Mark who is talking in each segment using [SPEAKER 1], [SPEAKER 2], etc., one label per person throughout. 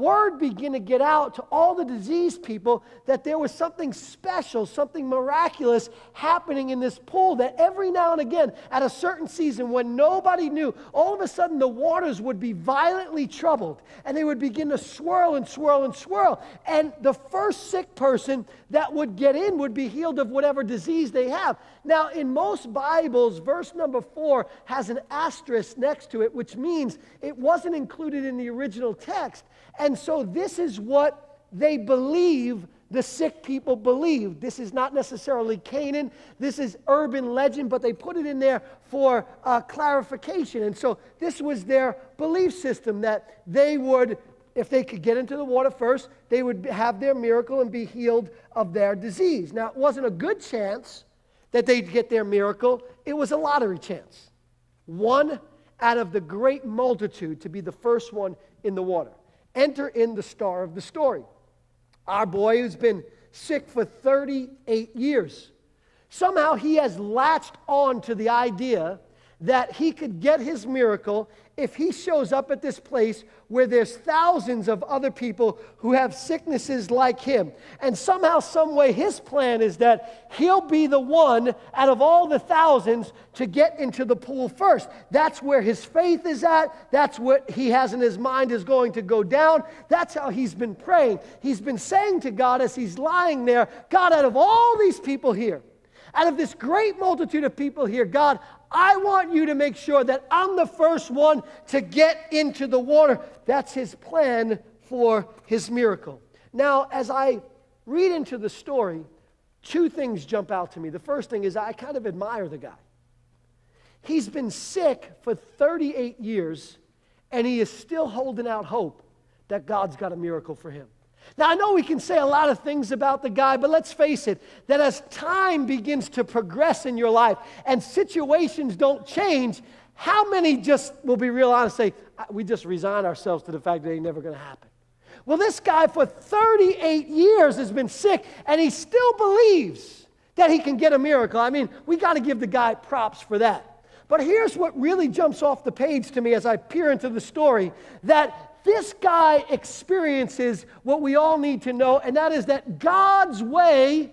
[SPEAKER 1] word began to get out to all the diseased people that there was something special, something miraculous happening in this pool, that every now and again, at a certain season when nobody knew, all of a sudden the waters would be violently troubled, and they would begin to swirl and swirl and swirl. And the first sick person that would get in would be healed of whatever disease they have. Now, in most Bibles, verse number 4 has an asterisk next to it, which means it wasn't included in the original text. And so this is what they believe the sick people believe. This is not necessarily Canaan. This is urban legend, but they put it in there for clarification. And so this was their belief system, that they would, if they could get into the water first, they would have their miracle and be healed of their disease. Now, it wasn't a good chance that they'd get their miracle. It was a lottery chance. One out of the great multitude to be the first one in the water. Enter in the star of the story. Our boy who's been sick for 38 years. Somehow he has latched on to the idea that he could get his miracle if he shows up at this place where there's thousands of other people who have sicknesses like him. And somehow, some way, his plan is that he'll be the one out of all the thousands to get into the pool first. That's where his faith is at. That's what he has in his mind is going to go down. That's how he's been praying. He's been saying to God as he's lying there, God, out of all these people here, out of this great multitude of people here, God, I want you to make sure that I'm the first one to get into the water. That's his plan for his miracle. Now, as I read into the story, two things jump out to me. The first thing is I kind of admire the guy. He's been sick for 38 years, and he is still holding out hope that God's got a miracle for him. Now, I know we can say a lot of things about the guy, but let's face it, that as time begins to progress in your life and situations don't change, how many just will be real honest and say, we just resign ourselves to the fact that it ain't never going to happen? Well, this guy for 38 years has been sick, and he still believes that he can get a miracle. I mean, we got to give the guy props for that. But here's what really jumps off the page to me as I peer into the story, that this guy experiences what we all need to know, and that is that God's way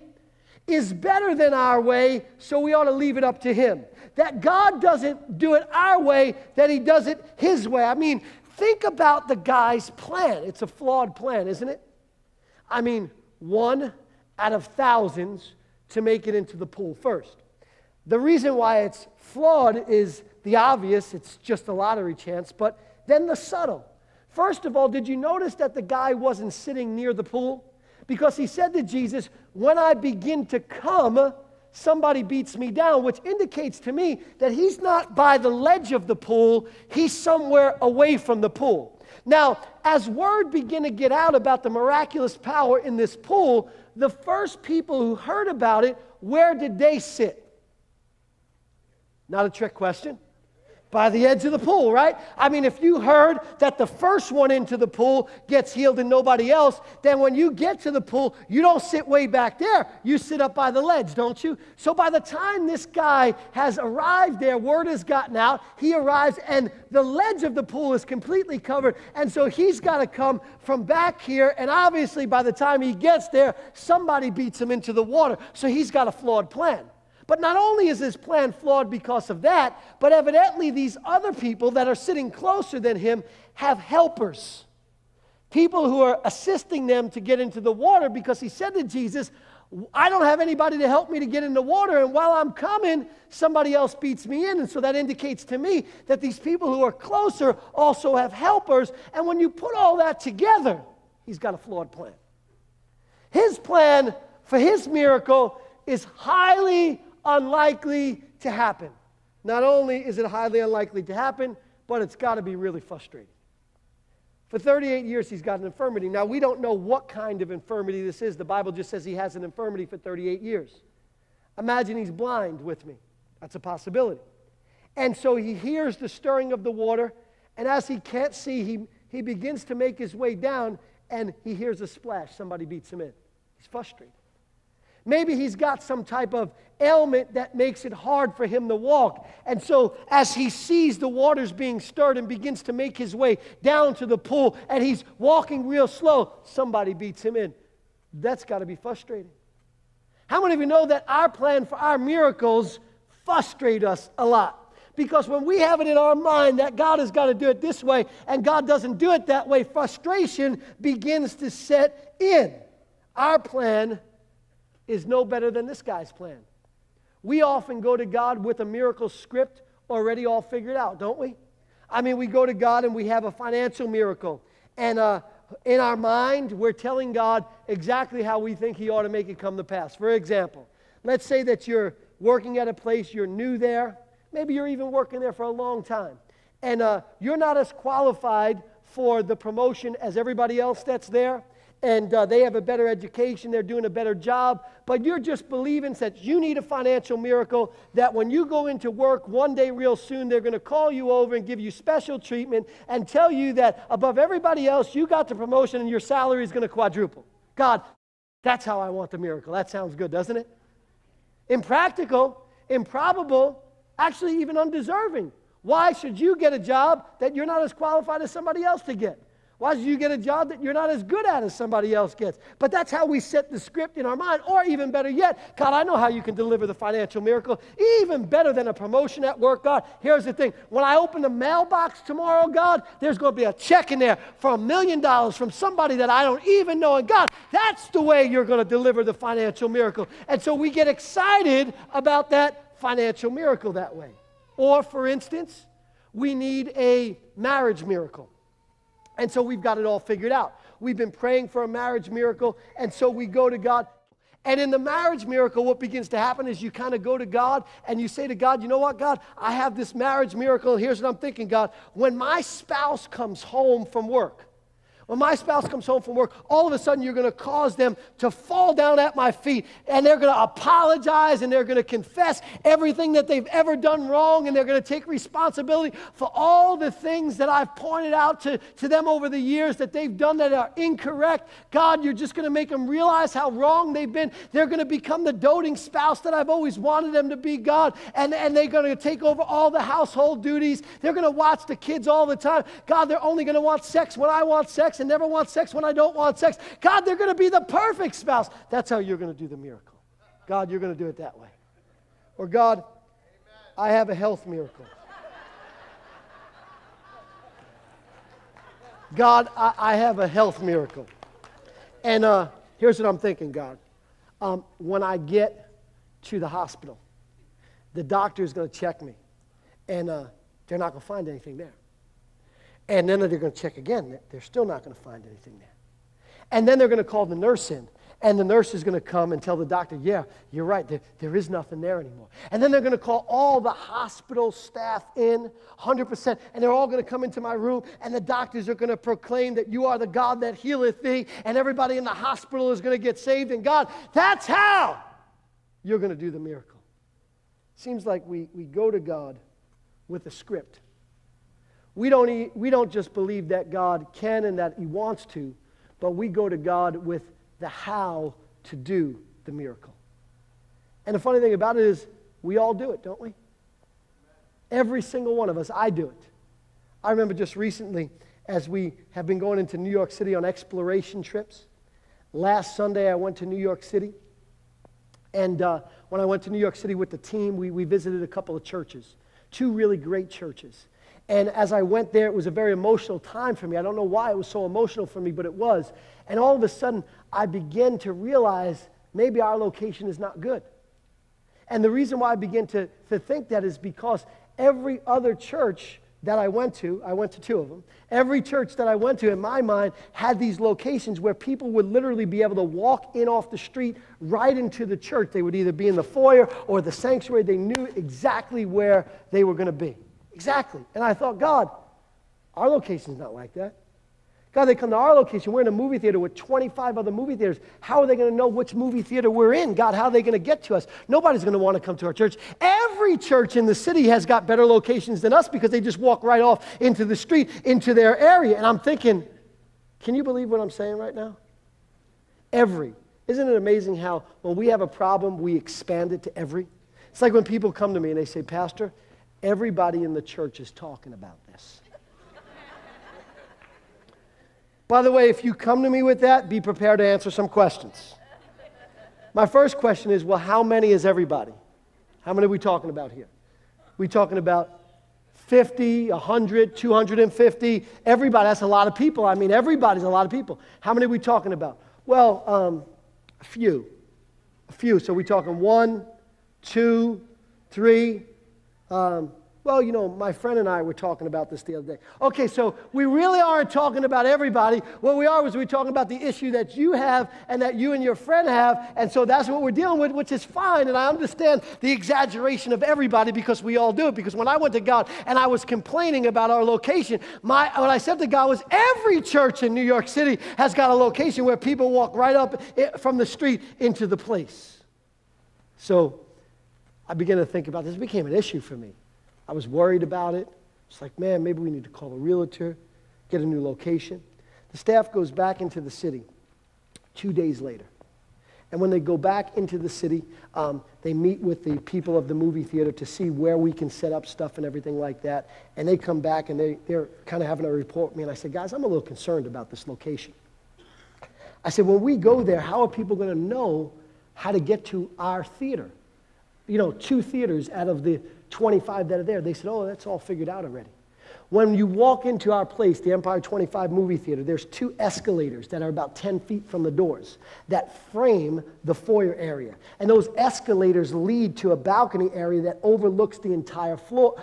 [SPEAKER 1] is better than our way, so we ought to leave it up to him. That God doesn't do it our way, that he does it his way. I mean, think about the guy's plan. It's a flawed plan, isn't it? I mean, one out of thousands to make it into the pool first. The reason why it's flawed is the obvious. It's just a lottery chance, but then the subtle. First of all, did you notice that the guy wasn't sitting near the pool? Because he said to Jesus, when I begin to come, somebody beats me down, which indicates to me that he's not by the ledge of the pool, he's somewhere away from the pool. Now, as word began to get out about the miraculous power in this pool, the first people who heard about it, where did they sit? Not a trick question. By the edge of the pool, right? I mean, if you heard that the first one into the pool gets healed and nobody else, then when you get to the pool, you don't sit way back there. You sit up by the ledge, don't you? So by the time this guy has arrived there, word has gotten out, he arrives and the ledge of the pool is completely covered, and so he's got to come from back here, and obviously by the time he gets there, somebody beats him into the water. So he's got a flawed plan. But not only is his plan flawed because of that, but evidently these other people that are sitting closer than him have helpers. People who are assisting them to get into the water, because he said to Jesus, I don't have anybody to help me to get in the water, and while I'm coming, somebody else beats me in. And so that indicates to me that these people who are closer also have helpers. And when you put all that together, he's got a flawed plan. His plan for his miracle is highly unlikely to happen. Not only is it highly unlikely to happen, but it's got to be really frustrating. For 38 years, he's got an infirmity. Now, we don't know what kind of infirmity this is. The Bible just says he has an infirmity for 38 years. Imagine he's blind with me. That's a possibility. And so he hears the stirring of the water, and as he can't see, he begins to make his way down, and he hears a splash. Somebody beats him in. He's frustrated. Maybe he's got some type of ailment that makes it hard for him to walk. And so as he sees the waters being stirred and begins to make his way down to the pool, and he's walking real slow, somebody beats him in. That's got to be frustrating. How many of you know that our plan for our miracles frustrate us a lot? Because when we have it in our mind that God has got to do it this way, and God doesn't do it that way, frustration begins to set in. Our plan is no better than this guy's plan. We often go to God with a miracle script already all figured out, don't we? I mean, we go to God and we have a financial miracle. And in our mind, we're telling God exactly how we think he ought to make it come to pass. For example, let's say that you're working at a place, you're new there. Maybe you're even working there for a long time. And you're not as qualified for the promotion as everybody else that's there. And they have a better education, they're doing a better job. But you're just believing that you need a financial miracle, that when you go into work one day real soon, they're going to call you over and give you special treatment and tell you that above everybody else, you got the promotion and your salary is going to quadruple. God, that's how I want the miracle. That sounds good, doesn't it? Impractical, improbable, actually even undeserving. Why should you get a job that you're not as qualified as somebody else to get? Why should you get a job that you're not as good at as somebody else gets? But that's how we set the script in our mind. Or even better yet, God, I know how you can deliver the financial miracle. Even better than a promotion at work, God. Here's the thing. When I open the mailbox tomorrow, God, there's going to be a check in there for $1 million from somebody that I don't even know. And God, that's the way you're going to deliver the financial miracle. And so we get excited about that financial miracle that way. Or, for instance, we need a marriage miracle. And so we've got it all figured out. We've been praying for a marriage miracle, and so we go to God. And in the marriage miracle, what begins to happen is you kind of go to God, and you say to God, you know what, God, I have this marriage miracle, and here's what I'm thinking, God. When my spouse comes home from work, when my spouse comes home from work, all of a sudden you're going to cause them to fall down at my feet, and they're going to apologize, and they're going to confess everything that they've ever done wrong, and they're going to take responsibility for all the things that I've pointed out to them over the years that they've done that are incorrect. God, you're just going to make them realize how wrong they've been. They're going to become the doting spouse that I've always wanted them to be, God, and they're going to take over all the household duties. They're going to watch the kids all the time. God, they're only going to want sex when I want sex, and never want sex when I don't want sex. God, they're going to be the perfect spouse. That's how you're going to do the miracle. God, you're going to do it that way. Or God, I have a health miracle. God, I have a health miracle. And here's what I'm thinking, God. When I get to the hospital, the doctor is going to check me, and they're not going to find anything there. And then they're going to check again. They're still not going to find anything there. And then they're going to call the nurse in. And the nurse is going to come and tell the doctor, yeah, you're right, there is nothing there anymore. And then they're going to call all the hospital staff in, 100%, and they're all going to come into my room, and the doctors are going to proclaim that you are the God that healeth thee, and everybody in the hospital is going to get saved. And God, that's how you're going to do the miracle. Seems like we go to God with a script. We don't just believe that God can and that he wants to, but we go to God with the how to do the miracle. And the funny thing about it is we all do it, don't we? Every single one of us, I do it. I remember just recently, as we have been going into New York City on exploration trips, last Sunday I went to New York City, and when I went to New York City with the team, we visited a couple of churches, 2 really great churches. And as I went there, it was a very emotional time for me. I don't know why it was so emotional for me, but it was. And all of a sudden, I began to realize maybe our location is not good. And the reason why I began to think that is because every other church that I went to 2 of them, every church that I went to, in my mind, had these locations where people would literally be able to walk in off the street right into the church. They would either be in the foyer or the sanctuary. They knew exactly where they were going to be. Exactly. And I thought, God, our location's not like that. God, they come to our location. We're in a movie theater with 25 other movie theaters. How are they going to know which movie theater we're in? God, how are they going to get to us? Nobody's going to want to come to our church. Every church in the city has got better locations than us because they just walk right off into the street, into their area. And I'm thinking, can you believe what I'm saying right now? Isn't it amazing how when we have a problem, we expand it to every? It's like when people come to me and they say, Pastor, everybody in the church is talking about this. By the way, if you come to me with that, be prepared to answer some questions. My first question is, well, how many is everybody? How many are we talking about here? We talking about 50, 100, 250? Everybody, that's a lot of people. I mean, everybody's a lot of people. How many are we talking about? Well, a few. So we talking 1, 2, 3. Well, you know, my friend and I were talking about this the other day. Okay, so we really aren't talking about everybody. What we are is we're talking about the issue that you have and that you and your friend have, and so that's what we're dealing with, which is fine, and I understand the exaggeration of everybody because we all do it. Because when I went to God and I was complaining about our location, what I said to God was every church in New York City has got a location where people walk right up from the street into the place. So I began to think about this. It became an issue for me. I was worried about it. It's like, man, maybe we need to call a realtor, get a new location. The staff goes back into the city 2 days later. And when they go back into the city, they meet with the people of the movie theater to see where we can set up stuff and everything like that. And they come back and they're kind of having a report with me. And I said, guys, I'm a little concerned about this location. I said, when we go there, how are people going to know how to get to our theater? You know, 2 theaters out of the 25 that are there. They said, oh, that's all figured out already. When you walk into our place, the Empire 25 movie theater, there's 2 escalators that are about 10 feet from the doors that frame the foyer area. And those escalators lead to a balcony area that overlooks the entire foyer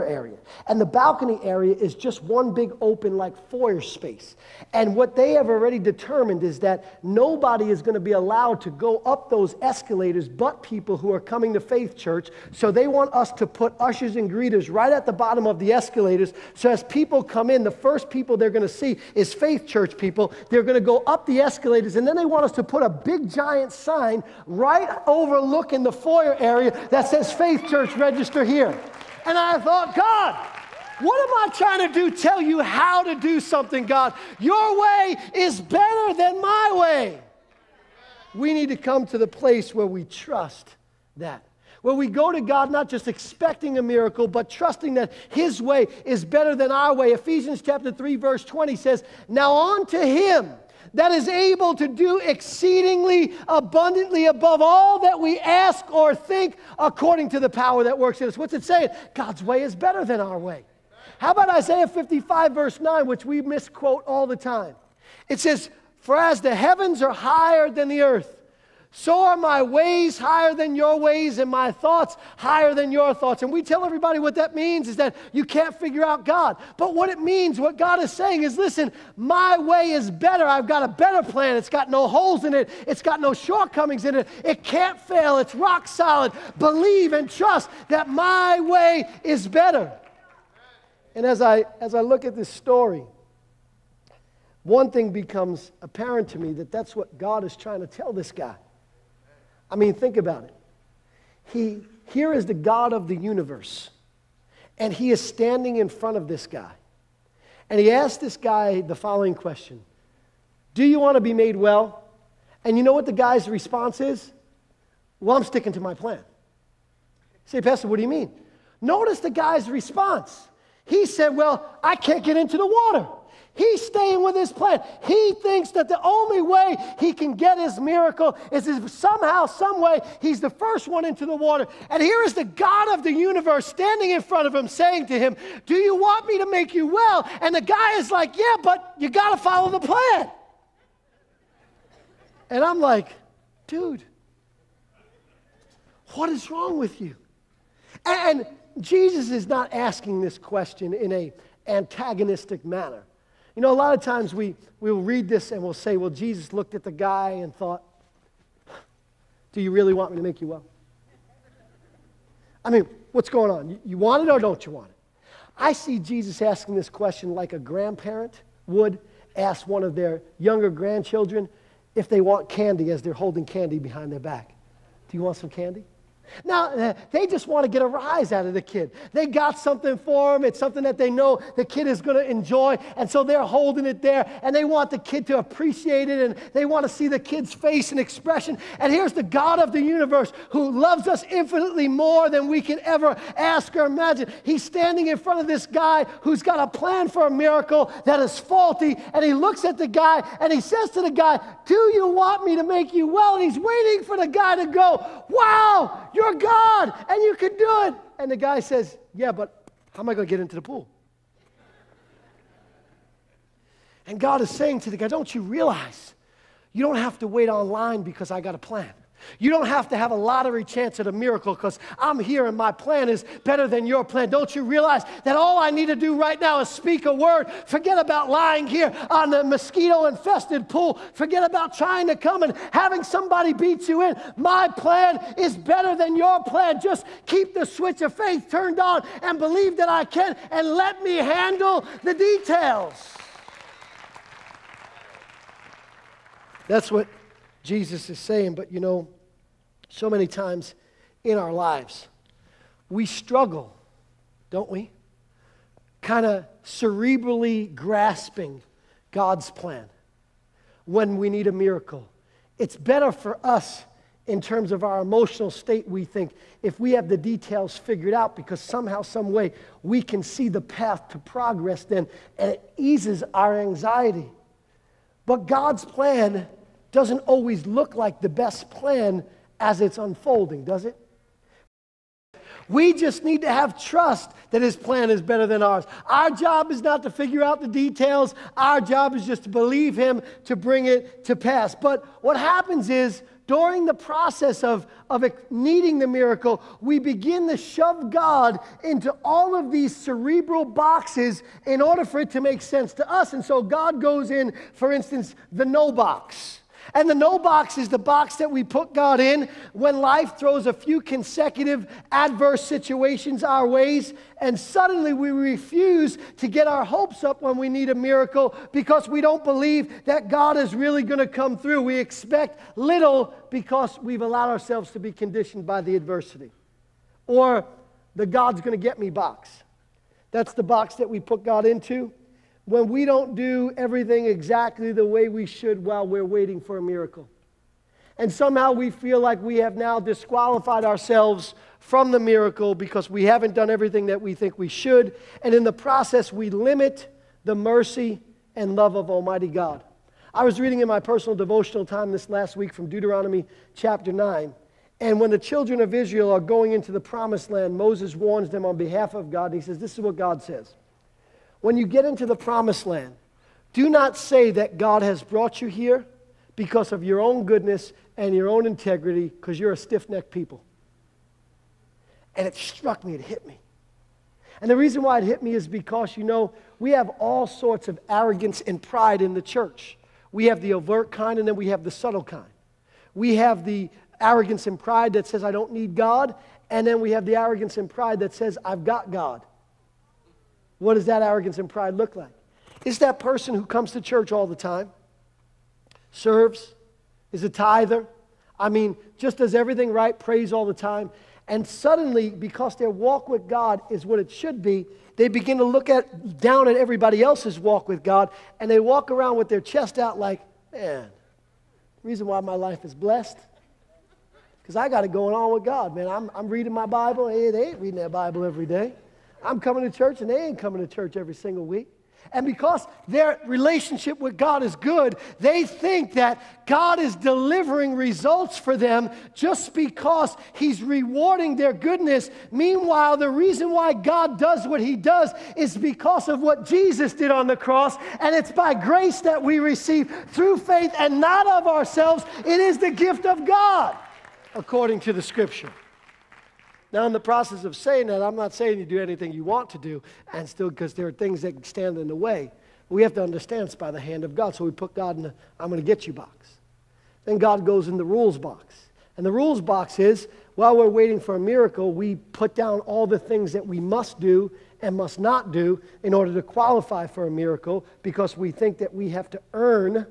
[SPEAKER 1] area. And the balcony area is just one big open like foyer space. And what they have already determined is that nobody is going to be allowed to go up those escalators but people who are coming to Faith Church. So they want us to put ushers and greeters right at the bottom of the escalators, so as people come in, the first people they're going to see is Faith Church people. They're going to go up the escalators, and then they want us to put a big giant sign right overlooking the foyer area that says Faith Church, register here. And I thought, God, what am I trying to do? Tell you how to do something, God. Your way is better than my way. We need to come to the place where we trust that. Where we go to God not just expecting a miracle, but trusting that His way is better than our way. Ephesians chapter 3, verse 20 says, now unto Him that is able to do exceedingly abundantly above all that we ask or think, according to the power that works in us. What's it saying? God's way is better than our way. How about Isaiah 55, verse 9, which we misquote all the time? It says, for as the heavens are higher than the earth, so are my ways higher than your ways and my thoughts higher than your thoughts. And we tell everybody what that means is that you can't figure out God. But what it means, what God is saying is, listen, my way is better. I've got a better plan. It's got no holes in it. It's got no shortcomings in it. It can't fail. It's rock solid. Believe and trust that my way is better. And as I look at this story, one thing becomes apparent to me, that that's what God is trying to tell this guy. I mean, think about it. Here is the God of the universe, and He is standing in front of this guy. And He asked this guy the following question: do you want to be made well? And you know what the guy's response is? Well, I'm sticking to my plan. You say, Pastor, what do you mean? Notice the guy's response. He said, well, I can't get into the water. He's staying with his plan. He thinks that the only way he can get his miracle is if somehow, some way, he's the first one into the water. And here is the God of the universe standing in front of him saying to him, do you want me to make you well? And the guy is like, yeah, but you got to follow the plan. And I'm like, dude, what is wrong with you? And Jesus is not asking this question in an antagonistic manner. You know, a lot of times we'll read this and we'll say, well, Jesus looked at the guy and thought, do you really want me to make you well? I mean, what's going on? You want it or don't you want it? I see Jesus asking this question like a grandparent would ask one of their younger grandchildren if they want candy as they're holding candy behind their back. Do you want some candy? Now, they just want to get a rise out of the kid. They got something for him. It's something that they know the kid is going to enjoy, and so they're holding it there, and they want the kid to appreciate it, and they want to see the kid's face and expression. And here's the God of the universe who loves us infinitely more than we can ever ask or imagine. He's standing in front of this guy who's got a plan for a miracle that is faulty, and he looks at the guy, and he says to the guy, "Do you want me to make you well?" And he's waiting for the guy to go, "Wow, you're God, and you can do it." And the guy says, "Yeah, but how am I going to get into the pool?" And God is saying to the guy, "Don't you realize you don't have to wait online because I got a plan? You don't have to have a lottery chance at a miracle because I'm here and my plan is better than your plan. Don't you realize that all I need to do right now is speak a word? Forget about lying here on the mosquito-infested pool. Forget about trying to come and having somebody beat you in. My plan is better than your plan. Just keep the switch of faith turned on and believe that I can, and let me handle the details." That's what Jesus is saying. But you know, so many times in our lives, we struggle, don't we? Kind of cerebrally grasping God's plan when we need a miracle. It's better for us in terms of our emotional state, we think, if we have the details figured out, because somehow, some way, we can see the path to progress then, and it eases our anxiety. But God's plan doesn't always look like the best plan as it's unfolding, does it? We just need to have trust that His plan is better than ours. Our job is not to figure out the details. Our job is just to believe Him to bring it to pass. But what happens is, during the process of needing the miracle, we begin to shove God into all of these cerebral boxes in order for it to make sense to us. And so God goes in, for instance, the no box. And the no box is the box that we put God in when life throws a few consecutive adverse situations our ways, and suddenly we refuse to get our hopes up when we need a miracle because we don't believe that God is really going to come through. We expect little because we've allowed ourselves to be conditioned by the adversity. Or the God's going to get me box. That's the box that we put God into when we don't do everything exactly the way we should while we're waiting for a miracle. And somehow we feel like we have now disqualified ourselves from the miracle because we haven't done everything that we think we should. And in the process, we limit the mercy and love of Almighty God. I was reading in my personal devotional time this last week from Deuteronomy chapter 9. And when the children of Israel are going into the promised land, Moses warns them on behalf of God. And he says, this is what God says. When you get into the promised land, do not say that God has brought you here because of your own goodness and your own integrity, because you're a stiff-necked people. And it struck me, it hit me. And the reason why it hit me is because, you know, we have all sorts of arrogance and pride in the church. We have the overt kind, and then we have the subtle kind. We have the arrogance and pride that says, I don't need God, and then we have the arrogance and pride that says, I've got God. What does that arrogance and pride look like? It's that person who comes to church all the time, serves, is a tither, just does everything right, prays all the time, and suddenly, because their walk with God is what it should be, they begin to look down at everybody else's walk with God, and they walk around with their chest out like, man, the reason why my life is blessed, because I got it going on with God, man. I'm reading my Bible. Hey, they ain't reading their Bible every day. I'm coming to church, and they ain't coming to church every single week. And because their relationship with God is good, they think that God is delivering results for them just because He's rewarding their goodness. Meanwhile, the reason why God does what He does is because of what Jesus did on the cross, and it's by grace that we receive through faith and not of ourselves. It is the gift of God, according to the Scripture. Now, in the process of saying that, I'm not saying you do anything you want to do, and still, because there are things that stand in the way. We have to understand it's by the hand of God, so we put God in the I'm going to get you box. Then God goes in the rules box. And the rules box is, while we're waiting for a miracle, we put down all the things that we must do and must not do in order to qualify for a miracle, because we think that we have to earn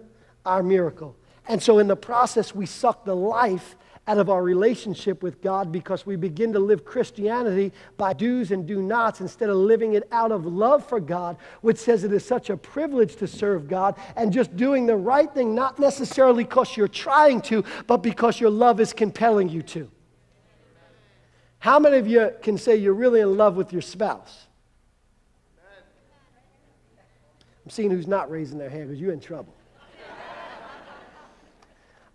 [SPEAKER 1] our miracle. And so in the process, we suck the life out of our relationship with God because we begin to live Christianity by do's and do nots instead of living it out of love for God, which says it is such a privilege to serve God and just doing the right thing, not necessarily because you're trying to, but because your love is compelling you to. How many of you can say you're really in love with your spouse? I'm seeing who's not raising their hand because you're in trouble.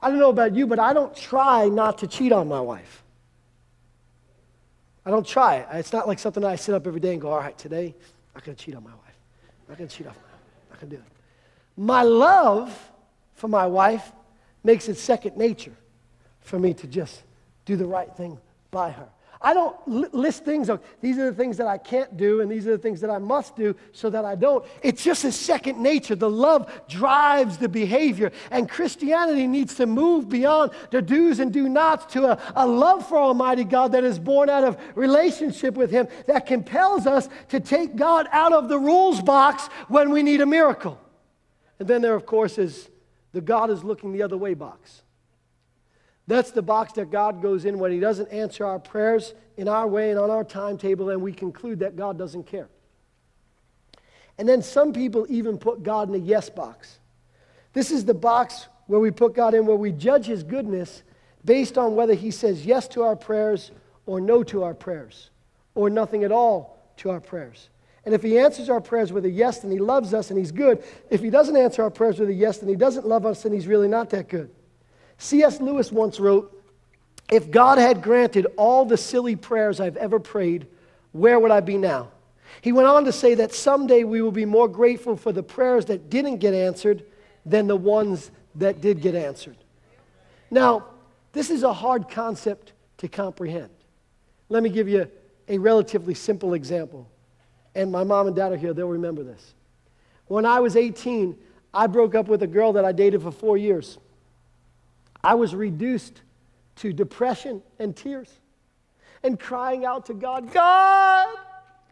[SPEAKER 1] I don't know about you, but I don't try not to cheat on my wife. I don't try it. It's not like something I sit up every day and go, all right, today, I'm not going to cheat on my wife. I'm not going to cheat on my wife. I'm not going to do it. My love for my wife makes it second nature for me to just do the right thing by her. I don't list things of, these are the things that I can't do and these are the things that I must do so that I don't. It's just a second nature. The love drives the behavior. And Christianity needs to move beyond the do's and do nots to a love for Almighty God that is born out of relationship with Him that compels us to take God out of the rules box when we need a miracle. And then there, of course, is the God is looking the other way box. That's the box that God goes in when He doesn't answer our prayers in our way and on our timetable, and we conclude that God doesn't care. And then some people even put God in a yes box. This is the box where we put God in, where we judge His goodness based on whether He says yes to our prayers or no to our prayers, or nothing at all to our prayers. And if He answers our prayers with a yes, then He loves us and He's good. If He doesn't answer our prayers with a yes, then He doesn't love us and He's really not that good. C.S. Lewis once wrote, "If God had granted all the silly prayers I've ever prayed, where would I be now?" He went on to say that someday we will be more grateful for the prayers that didn't get answered than the ones that did get answered. Now, this is a hard concept to comprehend. Let me give you a relatively simple example. And my mom and dad are here, they'll remember this. When I was 18, I broke up with a girl that I dated for 4 years. I was reduced to depression and tears and crying out to God, God,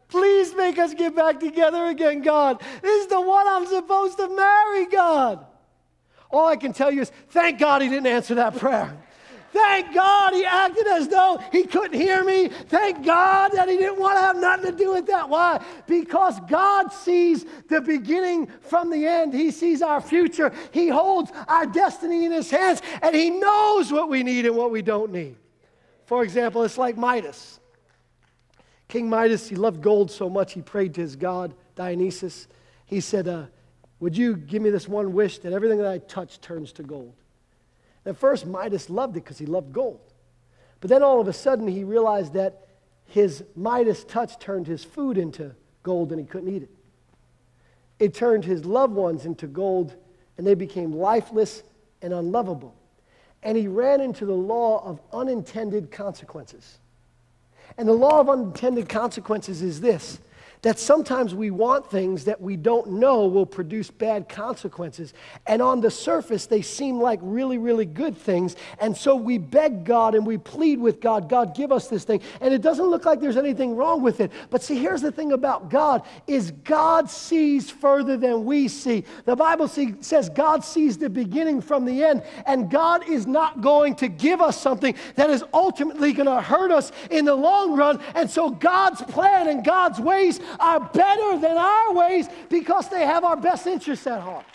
[SPEAKER 1] please make us get back together again, God. This is the one I'm supposed to marry, God. All I can tell you is, thank God He didn't answer that prayer. Thank God He acted as though He couldn't hear me. Thank God that He didn't want to have nothing to do with that. Why? Because God sees the beginning from the end. He sees our future. He holds our destiny in His hands, and He knows what we need and what we don't need. For example, it's like Midas. King Midas, he loved gold so much, he prayed to his god, Dionysus. He said, would you give me this one wish that everything that I touch turns to gold? At first, Midas loved it because he loved gold. But then all of a sudden, he realized that his Midas touch turned his food into gold and he couldn't eat it. It turned his loved ones into gold and they became lifeless and unlovable. And he ran into the law of unintended consequences. And the law of unintended consequences is this, that sometimes we want things that we don't know will produce bad consequences. And on the surface, they seem like really, really good things. And so we beg God and we plead with God, God, give us this thing. And it doesn't look like there's anything wrong with it. But see, here's the thing about God, is God sees further than we see. The Bible says God sees the beginning from the end. And God is not going to give us something that is ultimately going to hurt us in the long run. And so God's plan and God's ways are better than our ways because they have our best interests at heart.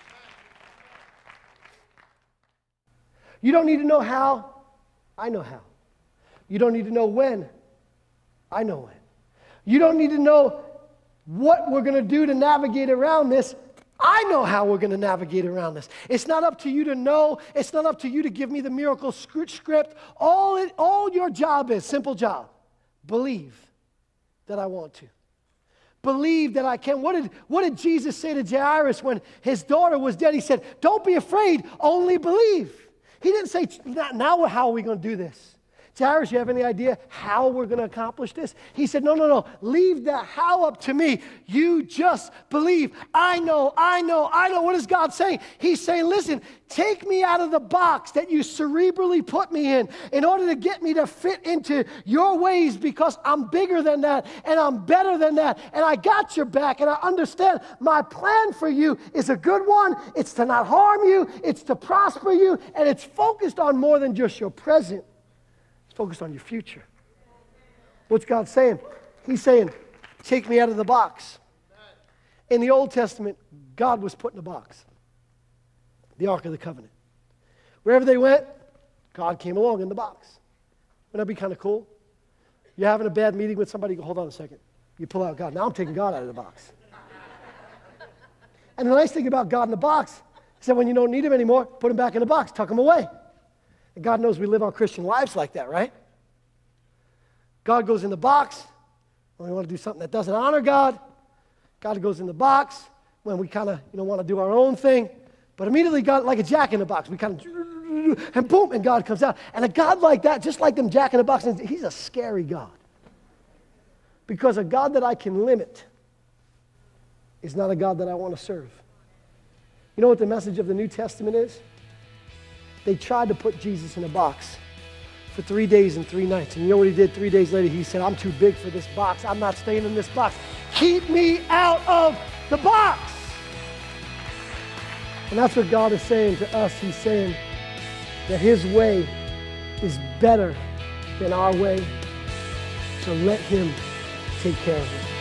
[SPEAKER 1] You don't need to know how. I know how. You don't need to know when. I know when. You don't need to know what we're going to do to navigate around this. I know how we're going to navigate around this. It's not up to you to know. It's not up to you to give me the miracle script. All your job is, simple job, believe that I want to. Believe that I can. What did Jesus say to Jairus when his daughter was dead? He said, don't be afraid, only believe. He didn't say, now how are we going to do this? Jairus, you have any idea how we're going to accomplish this? He said, no. Leave the how up to me. You just believe. I know. What is God saying? He's saying, listen, take me out of the box that you cerebrally put me in order to get me to fit into your ways because I'm bigger than that and I'm better than that and I got your back and I understand my plan for you is a good one. It's to not harm you. It's to prosper you and it's focused on more than just your present, Focus on your future. What's God saying? He's saying, take me out of the box. In the Old Testament, God was put in a box. The Ark of the Covenant. Wherever they went, God came along in the box. Wouldn't that be kind of cool? You're having a bad meeting with somebody, you go, hold on a second. You pull out God. Now I'm taking God out of the box. And the nice thing about God in the box is that when you don't need him anymore, put him back in the box, tuck him away. And God knows we live our Christian lives like that, right? God goes in the box when we want to do something that doesn't honor God. God goes in the box when we kind of want to do our own thing. But immediately God, like a jack in the box, we kind of, and boom, and God comes out. And a God like that, just like them jack in the box, he's a scary God. Because a God that I can limit is not a God that I want to serve. You know what the message of the New Testament is? They tried to put Jesus in a box for 3 days and 3 nights. And you know what he did 3 days later? He said, I'm too big for this box. I'm not staying in this box. Keep me out of the box. And that's what God is saying to us. He's saying that his way is better than our way. So let him take care of it.